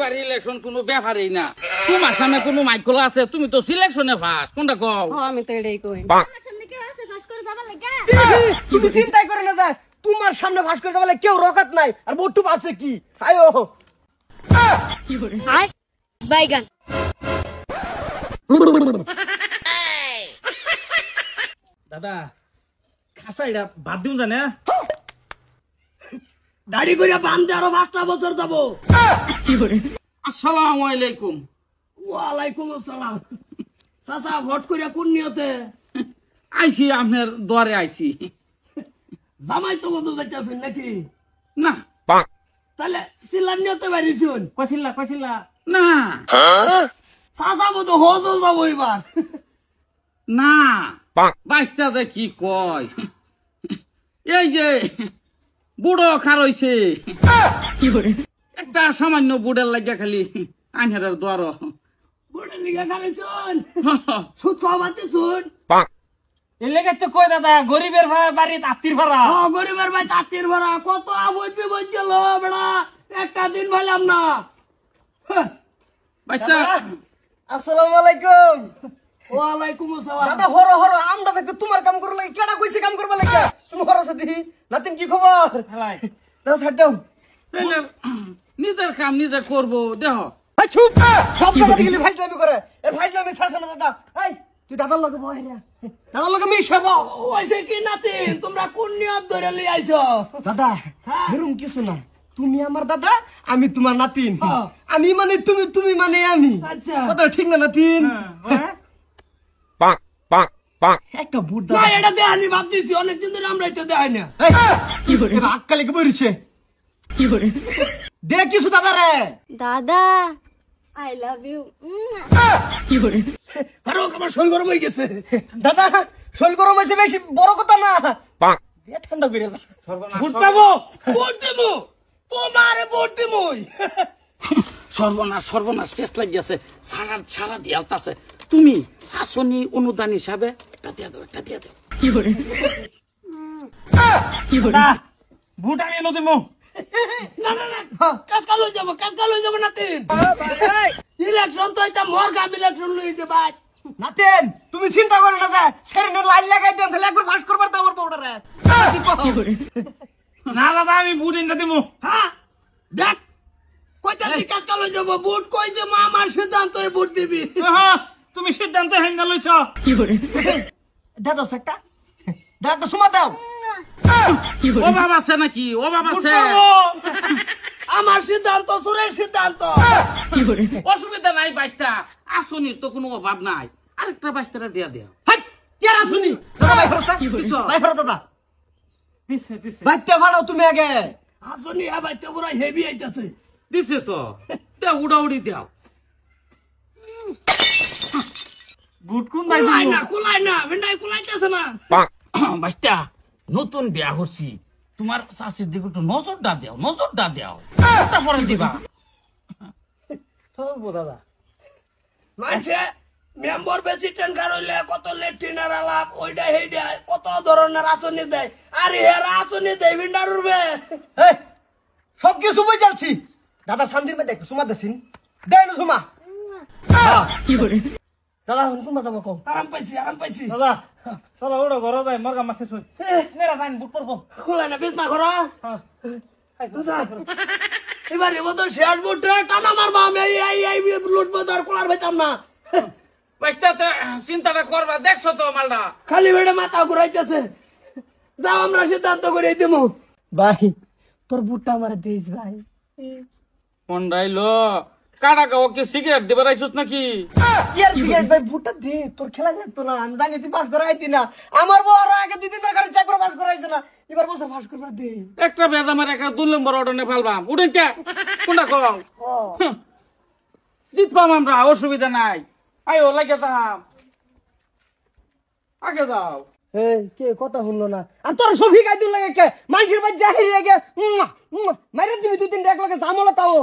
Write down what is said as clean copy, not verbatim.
এবার ইলেকশন কোনো ব্যাপারই না। তোমার সামনে কোনো মাইকলা আছে? তুমি তো সিলেকশনে ফার্স্ট, কোনটা কও? আমি তো এটাই কই। আমার সামনে কেউ আছে ফাঁস করে যাবার লাগা? তুমি চিন্তাই করে না যা, তোমার সামনে ফাঁস করে যাবে কেউ রকাত নাই, আর বট্টু পাচ্ছে কি? আয়ো হাই বাইগান। দাদা খাসা এটা বাদ দিন জানে, দাড়ি করে বান্ধে আরো 5টা বছর যাবো। আসসালামু আলাইকুম। ওয়ালাইকুম আসসালাম। চাচা ভোট করে কোন নিয়তে? আইছি আপনার দ্বারে আইছি। জামাই তো মতো যাইতেছেন নাকি? না তাহলে সিলার নিয়তে বাড়িছুন? কইছিলা না চাচা মতো হজও যাবো এবার। না বাইশটা যে কি কয়, এই যে বুড়ো খার হইছে একটা সামান্য বুড়ের লাগিয়া খালি আইনার দ্বার। বুড়ের লিগা খারেছুন? সুদ খাওয়া বাতিছুন? এই লেগে তো কই দাদা গরিবের বাড়িতে আত্মীর ভাড়া। গরিবের ভাই তাঁতির ভরা কত আবজ বিবজ গেল বেড়া, একটা দিন ভাইলাম না। বাইশটা আসসালামু আলাইকুম। ওয়ালাইকুম আসসালাম। দাদা হরো হরো, আমরা দেখতে তোমার কাম করলে কেডা কইছে কাম করবা লাগা? তুমি হরো সাথী নাতিন কি খবর? হেলাই দাদা ছাড় দাও। নিজের কাম নিজে করবো দেহ। ভাই চুপ, সব জায়গা গেলি ফাইজলামি করে। এর ফাইজলামি ছাড়ছ না দাদা। এই তুই দাদার লগে বয় রে, দাদার লগে মিশাব। ওইছে কি নাতিন, তোমরা কোন নিয়ত ধরে লই আইছো? দাদা এরকম কিছু না, তুমি আমার দাদা আমি তোমার নাতিন, আমি মানে তুমি, তুমি মানে আমি। আচ্ছা কথা ঠিক না নাতিন? একটা বুট দাদা। না এটা দেখানি বাদ দিছি, অনেকদিন ধরে আমরা এটা দেখাই না। কি করে আক্কালে কি বলিছে? কি করে দে কিছু দাদা রে? দাদা আই লাভ ইউ। কি করে আরে আমার শরীর গরম হয়ে গেছে। দাদা শরীর গরম হয়েছে বেশি বড় কথা না, ঠান্ডা করে দাও। ভোট পাবো, ভোট দেবো তোমারে, ভোট দেবো। সর্বনাশ সর্বনাশ ফেস লাগিয়েছে, সারা সারা দিয়ালতাছে। তুমি আসনি অনুদান হিসাবে একটা দিয়ে দাও, একটা দিয়ে দাও। কি করে ভোট আমি এনে দেবো। না না না কাজ কাল হয়ে যাবো, কাজ কাল হয়ে যাবো নাতিন। ইলেকশন তো এটা মরগাম ইলেকশন লই যে ভাই নাতিন, তুমি চিন্তা করো না যা সেরেনে লাইন লাগাই দেন, তাহলে একবার ফাঁস করবার দাও আমার বউটারে। না দাদা আমি ভোট এনে দেবো। হ্যাঁ দেখ কইতা দি কাজ কাল হয়ে যাবো, ভোট কই যে মা আমার সিদ্ধান্ত ভোট দিবি। তুমি সিদ্ধান্ত হেঙ্গা লইছ। কি করে দাদা একটা দাদা সুমা দাও। ও বাবা আছে নাকি? ও বাবা আছে? আমার সিদ্ধান্ত সুরের সিদ্ধান্ত। কি করে অসুবিধা নাই বাইশটা, আসনির তো কোনো অভাব নাই, আরেকটা বাইশটা দিয়া দেও। হাট কে আসুনি দাদা? ভাই ফরসা ভাই ফর দাদা দিছে দিছে বাইতে ভাড়াও তুমি আগে আসুনি। হ্যাঁ বাইতে পুরো হেভি আইতাছে। দিছে তো দেও, উড়াউড়ি দেও। ভোট কোন কুলাই না কুলাই না ভেন্ডাই কুলাইতেছে না। বাইশটা নতুন বিয়া করছি, তোমার শাশুর দিকে একটু নজরটা দেও, নজরটা দেও, ওটা পরে দিবা। চলবো দাদা। মানছে মেম্বার প্রেসিডেন্ট কারইলে কত লেফটেন্যান্ট আলাপ ওইটা হেইডা কত ধরনের আসনি দেয়, আর এর আসনি দেয় ভিন্ডার উড়বে। এই সব কিছু বই যাচ্ছি দাদা শান্তির মধ্যে সুমা দেছিন দেন সুমা। কি করে দাদা হুন কোন যাবো কম? আরাম পাইছি আরাম পাইছি। দাদা চলো ওটা ঘর যায় মরগা মাসে শুই নেরা যাই ভোট পড়বো। খোলা না বেশ না করো। এবার এবার তো শেয়ার বোর্ড টানা মারবা, আমি এই লুটবো আর কোলার পাইতাম না। বাইশটা চিন্তাটা করবা, দেখছো তো মালটা খালি বেড়ে মাথা ঘুরাইতেছে। যাও আমরা সিদ্ধান্ত করে দেবো। ভাই তোর বুটটা আমার দিস ভাই। কোনটাইলো কাটা ওকে সিগারেট দিবার আইছস নাকি? ইয়ার সিগারেট ভাই বুটটা দে, তোর খেলা লাগতো না, আমি জানি তুই পাস করাইতি না। আমার বউ আরো আগে 2 দিন ধরে চাকরি পাস করাইছে না, এবার বছর পাস করবার দে। একটা বেজামার একটা 2 নম্বর অর্ডার নে ফেলবাম, উঠেন কে কোনটা কও? জিতবাম আমরা, অসুবিধা নাই। আইও লাগে যাম, আগে যাও। এই কে কথা শুনলো না, আর তোর সব শিখাই দিল লাগে কে? মানুষের বাচ্চা হিরে গে মাইরে দিবি 2 দিন এক লগে জামলা তাও।